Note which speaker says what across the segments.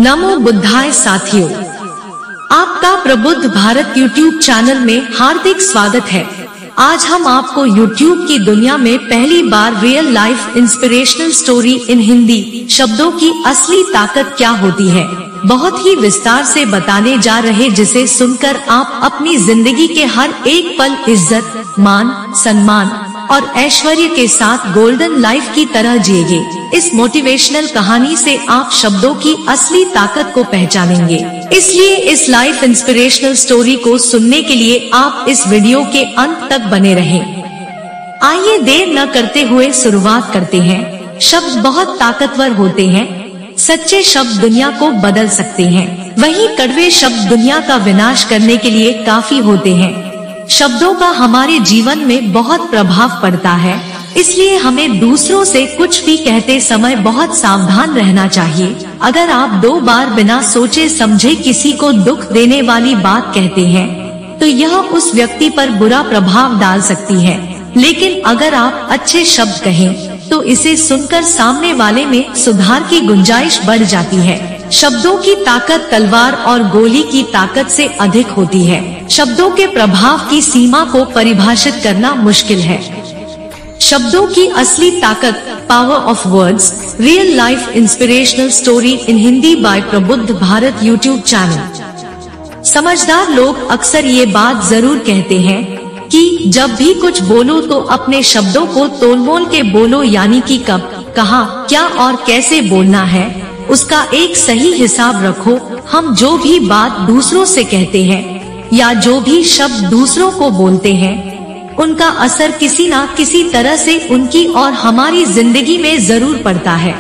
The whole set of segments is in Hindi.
Speaker 1: नमो बुद्धाय साथियों, आपका प्रबुद्ध भारत यूट्यूब चैनल में हार्दिक स्वागत है। आज हम आपको यूट्यूब की दुनिया में पहली बार real life inspirational story in Hindi शब्दों की असली ताकत क्या होती है बहुत ही विस्तार से बताने जा रहे, जिसे सुनकर आप अपनी जिंदगी के हर एक पल इज्जत, मान, सम्मान और ऐश्वर्य के साथ गोल्डन लाइफ की तरह जिएंगे। इस मोटिवेशनल कहानी से आप शब्दों की असली ताकत को पहचानेंगे। इसलिए इस लाइफ इंस्पिरेशनल स्टोरी को सुनने के लिए आप इस वीडियो के अंत तक बने रहें। आइए देर न करते हुए शुरुआत करते हैं। शब्द बहुत ताकतवर होते हैं। सच्चे शब्द दुनिया को बदल सकते हैं, वहीं कड़वे शब्द दुनिया का विनाश करने के लिए काफी होते हैं। शब्दों का हमारे जीवन में बहुत प्रभाव पड़ता है, इसलिए हमें दूसरों से कुछ भी कहते समय बहुत सावधान रहना चाहिए। अगर आप 2 बार बिना सोचे समझे किसी को दुख देने वाली बात कहते हैं, तो यह उस व्यक्ति पर बुरा प्रभाव डाल सकती है। लेकिन अगर आप अच्छे शब्द कहें, तो इसे सुनकर सामने वाले में सुधार की गुंजाइश बढ़ जाती है। शब्दों की ताकत तलवार और गोली की ताकत से अधिक होती है। शब्दों के प्रभाव की सीमा को परिभाषित करना मुश्किल है। शब्दों की असली ताकत, power of words, real life inspirational story in Hindi by Prabuddh Bharat YouTube channel. समझदार लोग अक्सर ये बात जरूर कहते हैं कि जब भी कुछ बोलो तो अपने शब्दों को तोलमोल के बोलो, यानी कि कब, कहाँ, क्या और कैसे बोलना है, उसका एक सही हिसाब रखो। हम जो भी बात दूसरों से कहते हैं या जो भी शब्द दूसरों को बोलते हैं, उनका असर किसी न किसी तरह से उनकी और हमारी जिंदगी में जरूर पड़ता है।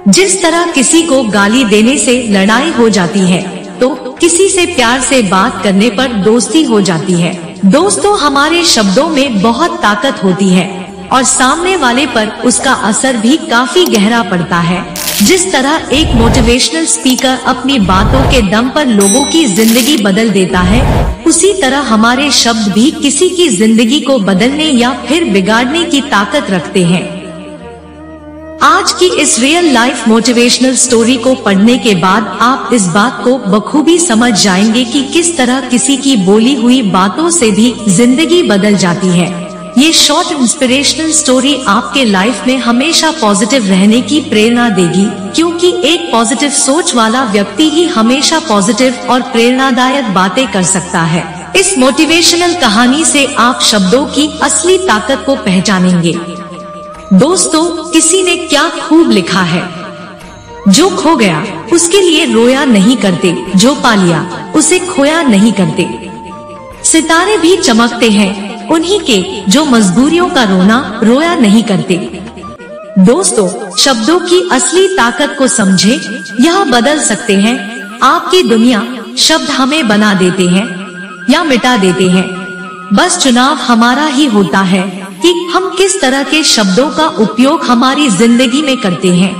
Speaker 1: जिस तरह किसी को गाली देने से लड़ाई हो जाती है, तो किसी से प्यार से बात करने पर दोस्ती हो जाती है। दोस्तों, हमारे शब्दों में बहुत ताकत होती है और सामने वाले पर उसका असर भी काफी गहरा पड़ता है। जिस तरह एक मोटिवेशनल स्पीकर अपनी बातों के दम पर लोगों की जिंदगी बदल देता है, उसी तरह हमारे शब्द भी किसी की जिंदगी को बदलने या फिर बिगाड़ने की ताकत रखते हैं। आज की इस रियल लाइफ मोटिवेशनल स्टोरी को पढ़ने के बाद आप इस बात को बखूबी समझ जाएंगे कि किस तरह किसी की बोली हुई बातों से भी जिंदगी बदल जाती है। ये शॉर्ट इंस्पिरेशनल स्टोरी आपके लाइफ में हमेशा पॉजिटिव रहने की प्रेरणा देगी, क्योंकि एक पॉजिटिव सोच वाला व्यक्ति ही हमेशा पॉजिटिव और प्रेरणादायक बातें कर सकता है। इस मोटिवेशनल कहानी से आप शब्दों की असली ताकत को पहचानेंगे। दोस्तों, किसी ने क्या खूब लिखा है, जो खो गया उसके लिए रोया नहीं करते, जो पा लिया उसे खोया नहीं करते। सितारे भी चमकते हैं उन्हीं के, जो मजबूरियों का रोना रोया नहीं करते। दोस्तों, शब्दों की असली ताकत को समझे, यह बदल सकते हैं आपकी दुनिया। शब्द हमें बना देते हैं या मिटा देते हैं। बस चुनाव हमारा ही होता है कि हम किस तरह के शब्दों का उपयोग हमारी जिंदगी में करते हैं।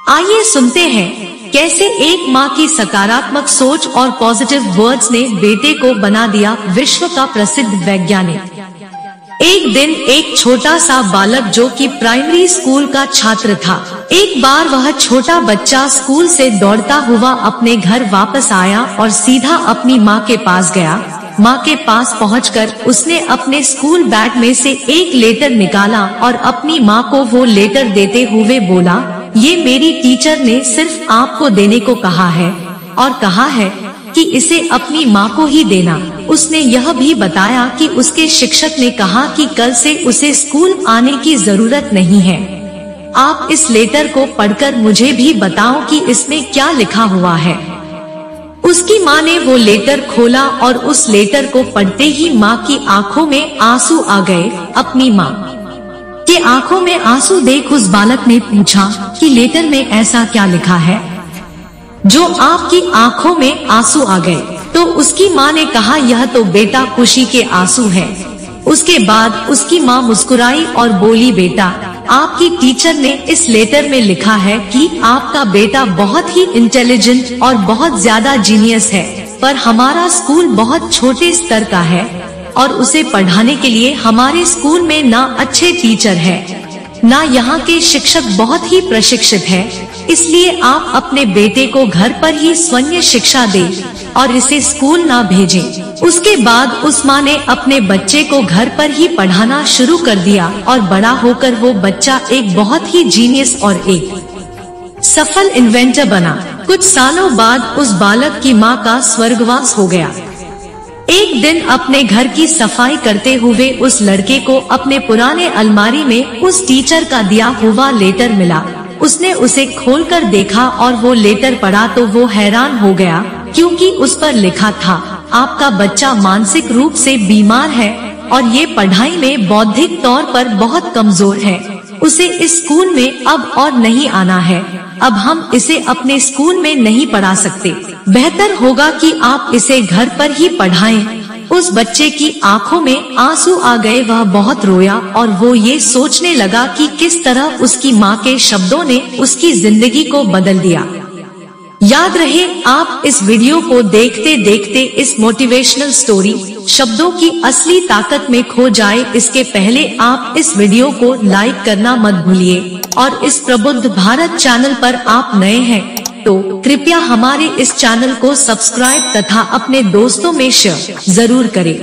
Speaker 1: आइए सुनते हैं कैसे एक माँ की सकारात्मक सोच और पॉजिटिव वर्ड्स ने बेटे को बना दिया विश्व का प्रसिद्ध वैज्ञानिक। एक दिन एक छोटा सा बालक, जो कि प्राइमरी स्कूल का छात्र था, एक बार वह छोटा बच्चा स्कूल से दौड़ता हुआ अपने घर वापस आया और सीधा अपनी माँ के पास गया। माँ के पास पहुंचकर उसने अपने स्कूल बैग में से एक लेटर निकाला और अपनी माँ को वो लेटर देते हुए बोला, ये मेरी टीचर ने सिर्फ आपको देने को कहा है और कहा है कि इसे अपनी माँ को ही देना। उसने यह भी बताया कि उसके शिक्षक ने कहा कि कल से उसे स्कूल आने की जरूरत नहीं है। आप इस लेटर को पढ़कर मुझे भी बताओ कि इसमें क्या लिखा हुआ है। उसकी माँ ने वो लेटर खोला और उस लेटर को पढ़ते ही माँ की आंखों में आंसू आ गए। अपनी माँ के आंखों में आंसू देख उस बालक ने पूछा कि लेटर में ऐसा क्या लिखा है जो आपकी आंखों में आंसू आ गए। तो उसकी माँ ने कहा, यह तो बेटा खुशी के आंसू है। उसके बाद उसकी माँ मुस्कुराई और बोली, बेटा, आपकी टीचर ने इस लेटर में लिखा है कि आपका बेटा बहुत ही इंटेलिजेंट और बहुत ज्यादा जीनियस है, पर हमारा स्कूल बहुत छोटे स्तर का है और उसे पढ़ाने के लिए हमारे स्कूल में ना अच्छे टीचर है, ना यहाँ के शिक्षक बहुत ही प्रशिक्षित है, इसलिए आप अपने बेटे को घर पर ही स्वयं शिक्षा दें और इसे स्कूल ना भेजें। उसके बाद उस माँ ने अपने बच्चे को घर पर ही पढ़ाना शुरू कर दिया और बड़ा होकर वो बच्चा एक बहुत ही जीनियस और एक सफल इन्वेंटर बना। कुछ सालों बाद उस बालक की माँ का स्वर्गवास हो गया। एक दिन अपने घर की सफाई करते हुए उस लड़के को अपने पुराने अलमारी में उस टीचर का दिया हुआ लेटर मिला। उसने उसे खोलकर देखा और वो लेटर पढ़ा तो वो हैरान हो गया, क्योंकि उस पर लिखा था, आपका बच्चा मानसिक रूप से बीमार है और ये पढ़ाई में बौद्धिक तौर पर बहुत कमजोर है। उसे इस स्कूल में अब और नहीं आना है। अब हम इसे अपने स्कूल में नहीं पढ़ा सकते। बेहतर होगा कि आप इसे घर पर ही पढ़ाएं। उस बच्चे की आंखों में आंसू आ गए। वह बहुत रोया और वो ये सोचने लगा कि किस तरह उसकी माँ के शब्दों ने उसकी जिंदगी को बदल दिया। याद रहे, आप इस वीडियो को देखते देखते इस मोटिवेशनल स्टोरी शब्दों की असली ताकत में खो जाए, इसके पहले आप इस वीडियो को लाइक करना मत भूलिए। और इस प्रबुद्ध भारत चैनल पर आप नए हैं तो कृपया हमारे इस चैनल को सब्सक्राइब तथा अपने दोस्तों में शेयर जरूर करें।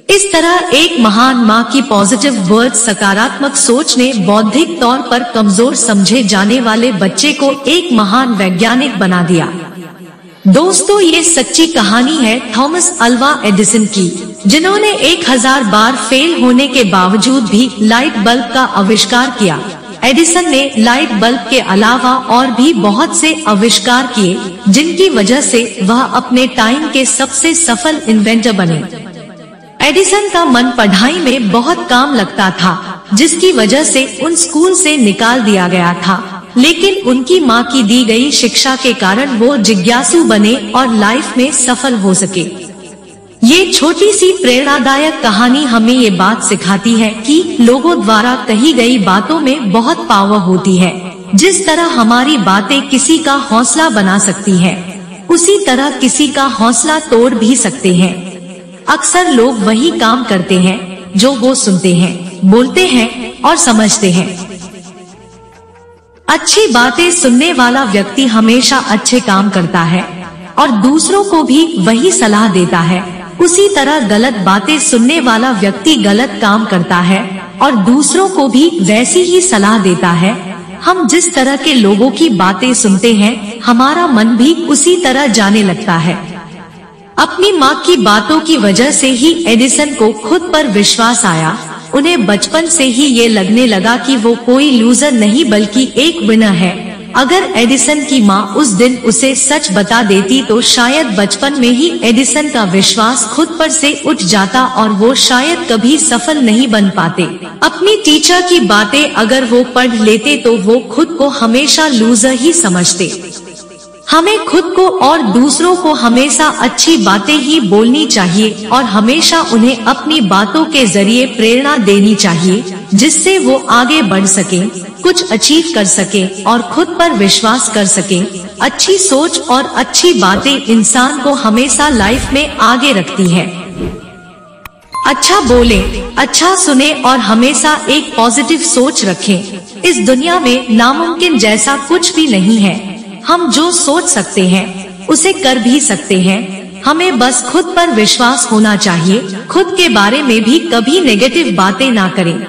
Speaker 1: इस तरह एक महान माँ की पॉजिटिव वर्ड, सकारात्मक सोच ने बौद्धिक तौर पर कमजोर समझे जाने वाले बच्चे को एक महान वैज्ञानिक बना दिया। दोस्तों, ये सच्ची कहानी है थॉमस अल्वा एडिसन की, जिन्होंने 1000 बार फेल होने के बावजूद भी लाइट बल्ब का आविष्कार किया। एडिसन ने लाइट बल्ब के अलावा और भी बहुत से आविष्कार किए, जिनकी वजह से वह अपने टाइम के सबसे सफल इन्वेंटर बने। एडिसन का मन पढ़ाई में बहुत काम लगता था, जिसकी वजह से उन स्कूल से निकाल दिया गया था। लेकिन उनकी माँ की दी गई शिक्षा के कारण वो जिज्ञासु बने और लाइफ में सफल हो सके। ये छोटी सी प्रेरणादायक कहानी हमें ये बात सिखाती है कि लोगों द्वारा कही गई बातों में बहुत पावर होती है। जिस तरह हमारी बातें किसी का हौसला बना सकती है, उसी तरह किसी का हौसला तोड़ भी सकते हैं। अक्सर लोग वही काम करते हैं जो वो सुनते हैं, बोलते हैं और समझते हैं। अच्छी बातें सुनने वाला व्यक्ति हमेशा अच्छे काम करता है और दूसरों को भी वही सलाह देता है। उसी तरह गलत बातें सुनने वाला व्यक्ति गलत काम करता है और दूसरों को भी वैसी ही सलाह देता है। हम जिस तरह के लोगों की बातें सुनते हैं, हमारा मन भी उसी तरह जाने लगता है। अपनी माँ की बातों की वजह से ही एडिसन को खुद पर विश्वास आया। उन्हें बचपन से ही ये लगने लगा कि वो कोई लूजर नहीं बल्कि एक विनर है। अगर एडिसन की माँ उस दिन उसे सच बता देती तो शायद बचपन में ही एडिसन का विश्वास खुद पर से उठ जाता और वो शायद कभी सफल नहीं बन पाते। अपनी टीचर की बातें अगर वो पढ़ लेते तो वो खुद को हमेशा लूजर ही समझते। हमें खुद को और दूसरों को हमेशा अच्छी बातें ही बोलनी चाहिए और हमेशा उन्हें अपनी बातों के जरिए प्रेरणा देनी चाहिए, जिससे वो आगे बढ़ सके, कुछ अचीव कर सके और खुद पर विश्वास कर सके। अच्छी सोच और अच्छी बातें इंसान को हमेशा लाइफ में आगे रखती है। अच्छा बोले, अच्छा सुने और हमेशा एक पॉजिटिव सोच रखें। इस दुनिया में नामुमकिन जैसा कुछ भी नहीं है। हम जो सोच सकते हैं उसे कर भी सकते हैं। हमें बस खुद पर विश्वास होना चाहिए। खुद के बारे में भी कभी नेगेटिव बातें ना करें।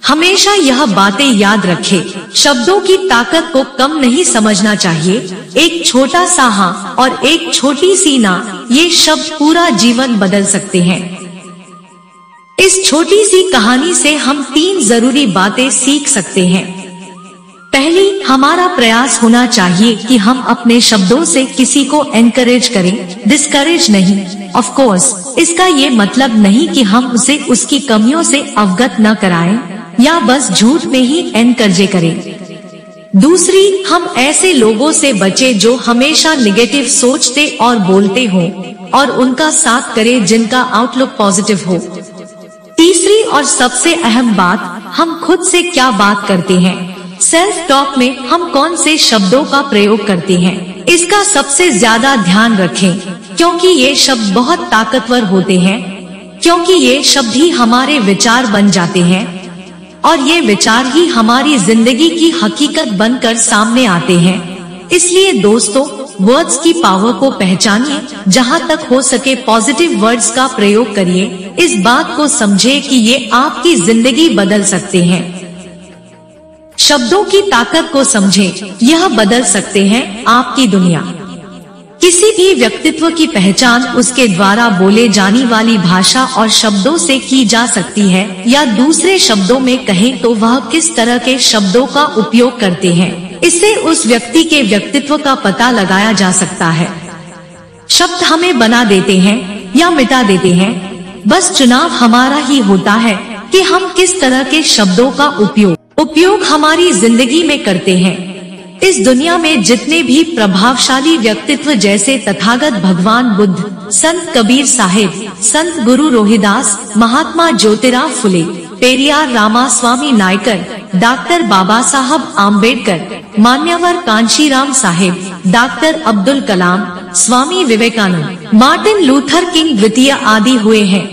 Speaker 1: हमेशा यह बातें याद रखें, शब्दों की ताकत को कम नहीं समझना चाहिए। एक छोटा सा हाँ और एक छोटी सी ना, ये शब्द पूरा जीवन बदल सकते हैं। इस छोटी सी कहानी से हम 3 जरूरी बातें सीख सकते हैं। पहली, हमारा प्रयास होना चाहिए कि हम अपने शब्दों से किसी को एनकरेज करें, डिस्करेज नहीं। ऑफ कोर्स, इसका ये मतलब नहीं कि हम उसे उसकी कमियों से अवगत न कराएं या बस झूठ में ही एनकरेज करें। दूसरी, हम ऐसे लोगों से बचें जो हमेशा निगेटिव सोचते और बोलते हों और उनका साथ करें जिनका आउटलुक पॉजिटिव हो। तीसरी और सबसे अहम बात, हम खुद से क्या बात करते हैं। सेल्फ टॉक में हम कौन से शब्दों का प्रयोग करते हैं, इसका सबसे ज्यादा ध्यान रखें, क्योंकि ये शब्द बहुत ताकतवर होते हैं। क्योंकि ये शब्द ही हमारे विचार बन जाते हैं। और ये विचार ही हमारी जिंदगी की हकीकत बनकर सामने आते हैं। इसलिए दोस्तों, वर्ड्स की पावर को पहचानिए, जहाँ तक हो सके पॉजिटिव वर्ड्स का प्रयोग करिए। इस बात को समझे कि ये आपकी जिंदगी बदल सकते हैं। शब्दों की ताकत को समझें, यह बदल सकते हैं आपकी दुनिया। किसी भी व्यक्तित्व की पहचान उसके द्वारा बोले जाने वाली भाषा और शब्दों से की जा सकती है, या दूसरे शब्दों में कहें तो वह किस तरह के शब्दों का उपयोग करते हैं, इससे उस व्यक्ति के व्यक्तित्व का पता लगाया जा सकता है। शब्द हमें बना देते हैं या मिटा देते हैं, बस चुनाव हमारा ही होता है कि हम किस तरह के शब्दों का उपयोग हमारी जिंदगी में करते हैं। इस दुनिया में जितने भी प्रभावशाली व्यक्तित्व जैसे तथागत भगवान बुद्ध, संत कबीर साहिब, संत गुरु रोहिदास, महात्मा ज्योतिराव फुले, पेरियार रामास्वामी नायकर, डॉक्टर बाबा साहब आम्बेडकर, मान्यवर Kanshiram Sahib, doctor Abdul Kalam, Swami Vivekananda, Martin Luther king द्वितीय आदि हुए हैं।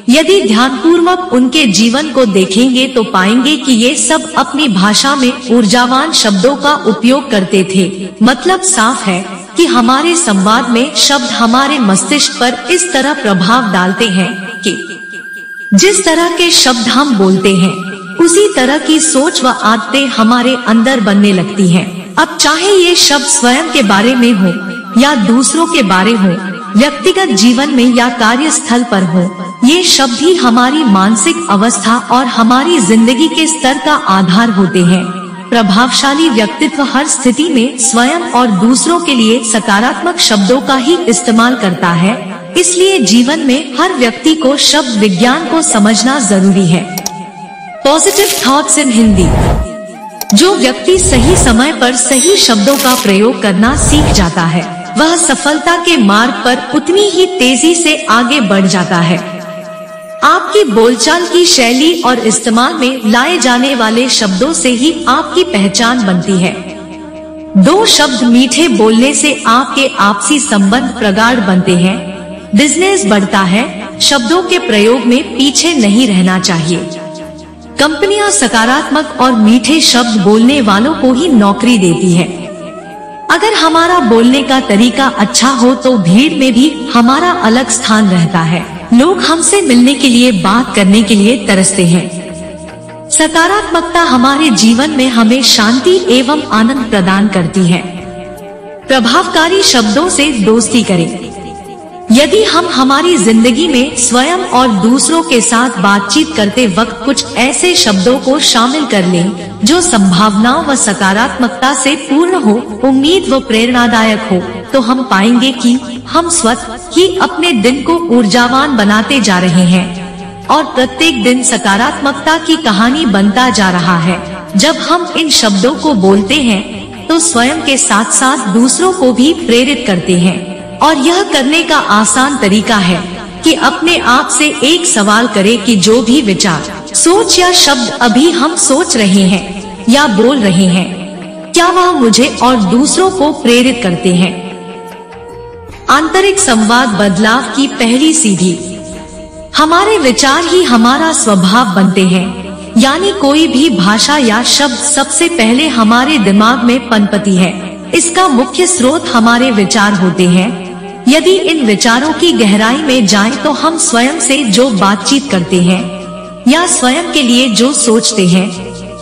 Speaker 1: यदि ध्यानपूर्वक उनके जीवन को देखेंगे तो पाएंगे कि ये सब अपनी भाषा में ऊर्जावान शब्दों का उपयोग करते थे। मतलब साफ है कि हमारे संवाद में शब्द हमारे मस्तिष्क पर इस तरह प्रभाव डालते हैं कि जिस तरह के शब्द हम बोलते हैं, उसी तरह की सोच व आदतें हमारे अंदर बनने लगती हैं। अब चाहे ये शब्द स्वयं के बारे में हो या दूसरों के बारे हो, व्यक्तिगत जीवन में या कार्यस्थल पर हो, ये शब्द ही हमारी मानसिक अवस्था और हमारी जिंदगी के स्तर का आधार होते हैं। प्रभावशाली व्यक्तित्व हर स्थिति में स्वयं और दूसरों के लिए सकारात्मक शब्दों का ही इस्तेमाल करता है। इसलिए जीवन में हर व्यक्ति को शब्द विज्ञान को समझना जरूरी है। Positive thoughts in Hindi. जो व्यक्ति सही समय पर सही शब्दों का प्रयोग करना सीख जाता है, वह सफलता के मार्ग पर उतनी ही तेजी से आगे बढ़ जाता है। आपकी बोलचाल की शैली और इस्तेमाल में लाए जाने वाले शब्दों से ही आपकी पहचान बनती है। दो शब्द मीठे बोलने से आपके आपसी संबंध प्रगाढ़ बनते हैं, बिजनेस बढ़ता है। शब्दों के प्रयोग में पीछे नहीं रहना चाहिए। कंपनियां सकारात्मक और मीठे शब्द बोलने वालों को ही नौकरी देती है। अगर हमारा बोलने का तरीका अच्छा हो तो भीड़ में भी हमारा अलग स्थान रहता है। लोग हमसे मिलने के लिए, बात करने के लिए तरसते हैं। सकारात्मकता हमारे जीवन में हमें शांति एवं आनंद प्रदान करती है। प्रभावकारी शब्दों से दोस्ती करें। यदि हम हमारी जिंदगी में स्वयं और दूसरों के साथ बातचीत करते वक्त कुछ ऐसे शब्दों को शामिल कर लें जो संभावनाओं व सकारात्मकता से पूर्ण हो, उम्मीद व प्रेरणादायक हो, तो हम पाएंगे कि हम स्वतः ही अपने दिन को ऊर्जावान बनाते जा रहे हैं और प्रत्येक दिन सकारात्मकता की कहानी बनता जा रहा है। जब हम इन शब्दों को बोलते हैं तो स्वयं के साथ साथ दूसरों को भी प्रेरित करते हैं। और यह करने का आसान तरीका है कि अपने आप से एक सवाल करें कि जो भी विचार, सोच या शब्द अभी हम सोच रहे हैं या बोल रहे हैं, क्या वह मुझे और दूसरों को प्रेरित करते हैं। आंतरिक संवाद बदलाव की पहली सीढ़ी। हमारे विचार ही हमारा स्वभाव बनते हैं, यानी कोई भी भाषा या शब्द सबसे पहले हमारे दिमाग में पनपती है। इसका मुख्य स्रोत हमारे विचार होते हैं। यदि इन विचारों की गहराई में जाएं तो हम स्वयं से जो बातचीत करते हैं या स्वयं के लिए जो सोचते हैं,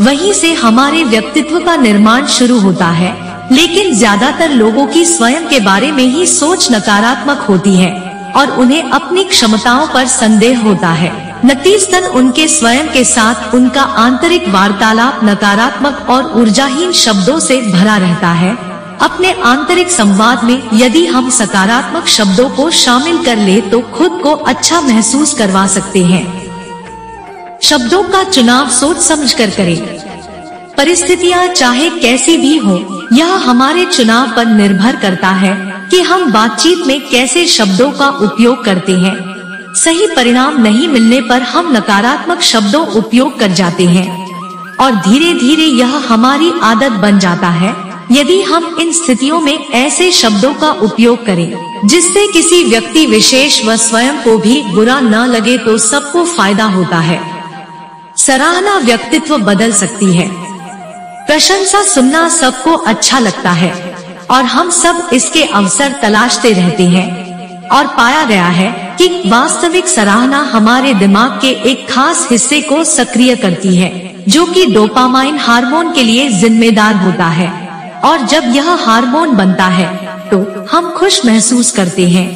Speaker 1: वहीं से हमारे व्यक्तित्व का निर्माण शुरू होता है। लेकिन ज्यादातर लोगों की स्वयं के बारे में ही सोच नकारात्मक होती है और उन्हें अपनी क्षमताओं पर संदेह होता है। नतीजतन उनके स्वयं के साथ उनका आंतरिक वार्तालाप नकारात्मक और ऊर्जाहीन शब्दों से भरा रहता है। अपने आंतरिक संवाद में यदि हम सकारात्मक शब्दों को शामिल कर ले तो खुद को अच्छा महसूस करवा सकते हैं। शब्दों का चुनाव सोच समझकर करें। परिस्थितियां चाहे कैसी भी हो, यह हमारे चुनाव पर निर्भर करता है कि हम बातचीत में कैसे शब्दों का उपयोग करते हैं। सही परिणाम नहीं मिलने पर हम नकारात्मक शब्दों उपयोग कर जाते हैं और धीरे धीरे यह हमारी आदत बन जाता है। यदि हम इन स्थितियों में ऐसे शब्दों का उपयोग करें जिससे किसी व्यक्ति विशेष व स्वयं को भी बुरा न लगे तो सबको फायदा होता है। सराहना व्यक्तित्व बदल सकती है। प्रशंसा सुनना सबको अच्छा लगता है और हम सब इसके अवसर तलाशते रहते हैं और पाया गया है कि वास्तविक सराहना हमारे दिमाग के एक खास हिस्से को सक्रिय करती है जो कि डोपामाइन हार्मोन के लिए जिम्मेदार होता है, और जब यह हार्मोन बनता है तो हम खुश महसूस करते हैं।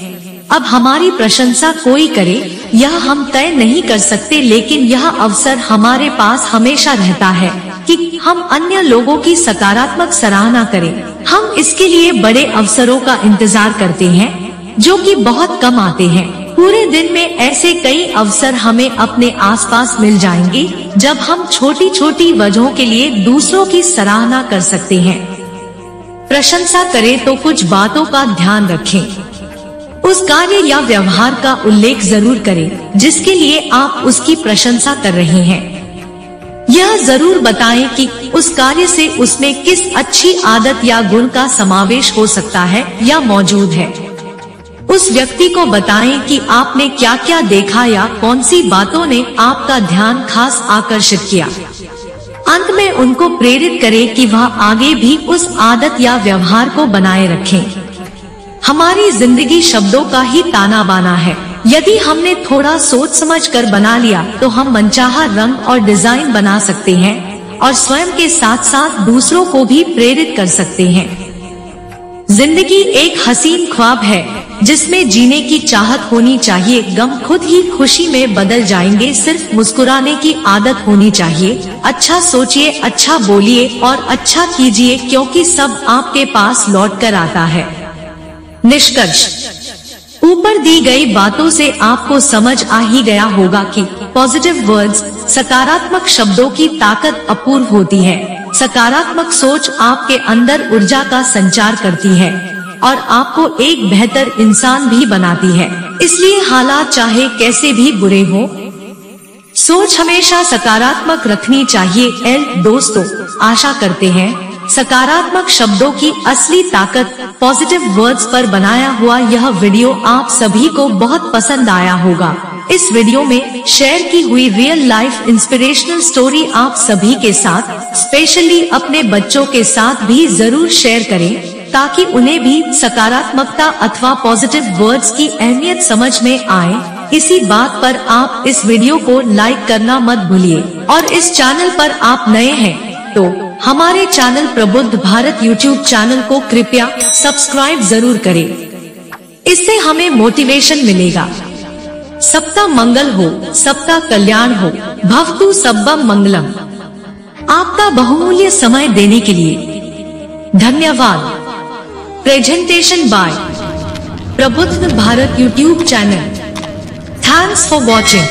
Speaker 1: अब हमारी प्रशंसा कोई करे यह हम तय नहीं कर सकते, लेकिन यह अवसर हमारे पास हमेशा रहता है कि हम अन्य लोगों की सकारात्मक सराहना करें। हम इसके लिए बड़े अवसरों का इंतजार करते हैं जो कि बहुत कम आते हैं। पूरे दिन में ऐसे कई अवसर हमें अपने आसपास मिल जाएंगे जब हम छोटी छोटी वजहों के लिए दूसरों की सराहना कर सकते हैं। प्रशंसा करें तो कुछ बातों का ध्यान रखें। उस कार्य या व्यवहार का उल्लेख जरूर करें जिसके लिए आप उसकी प्रशंसा कर रहे हैं। यह जरूर बताएं कि उस कार्य से उसमें किस अच्छी आदत या गुण का समावेश हो सकता है या मौजूद है। उस व्यक्ति को बताएं कि आपने क्या क्या देखा या कौन सी बातों ने आपका ध्यान खास आकर्षित किया। अंत में उनको प्रेरित करें कि वह आगे भी उस आदत या व्यवहार को बनाए रखें। हमारी जिंदगी शब्दों का ही ताना बाना है। यदि हमने थोड़ा सोच समझ कर बना लिया तो हम मनचाहा रंग और डिजाइन बना सकते हैं और स्वयं के साथ साथ दूसरों को भी प्रेरित कर सकते हैं। जिंदगी एक हसीन ख्वाब है जिसमें जीने की चाहत होनी चाहिए। गम खुद ही खुशी में बदल जाएंगे, सिर्फ मुस्कुराने की आदत होनी चाहिए। अच्छा सोचिए, अच्छा बोलिए और अच्छा कीजिए क्योंकि सब आपके पास लौट कर आता है। निष्कर्ष, ऊपर दी गई बातों से आपको समझ आ ही गया होगा कि पॉजिटिव वर्ड्स, सकारात्मक शब्दों की ताकत अपूर्व होती है। सकारात्मक सोच आपके अंदर ऊर्जा का संचार करती है और आपको एक बेहतर इंसान भी बनाती है। इसलिए हालात चाहे कैसे भी बुरे हो, सोच हमेशा सकारात्मक रखनी चाहिए। दोस्तों, आशा करते हैं सकारात्मक शब्दों की असली ताकत, पॉजिटिव वर्ड्स पर बनाया हुआ यह वीडियो आप सभी को बहुत पसंद आया होगा। इस वीडियो में शेयर की हुई रियल लाइफ इंस्पिरेशनल स्टोरी आप सभी के साथ, स्पेशली अपने बच्चों के साथ भी जरूर शेयर करें ताकि उन्हें भी सकारात्मकता अथवा पॉजिटिव वर्ड्स की अहमियत समझ में आए। इसी बात पर आप इस वीडियो को लाइक करना मत भूलिए और इस चैनल पर आप नए हैं तो हमारे चैनल प्रबुद्ध भारत यूट्यूब चैनल को कृपया सब्सक्राइब जरूर करें। इससे हमें मोटिवेशन मिलेगा। सबका मंगल हो, सबका कल्याण हो। भवतु सब्बम मंगलम। आपका बहुमूल्य समय देने के लिए धन्यवाद। Presentation by Prabuddh Bharat YouTube channel. Thanks for watching.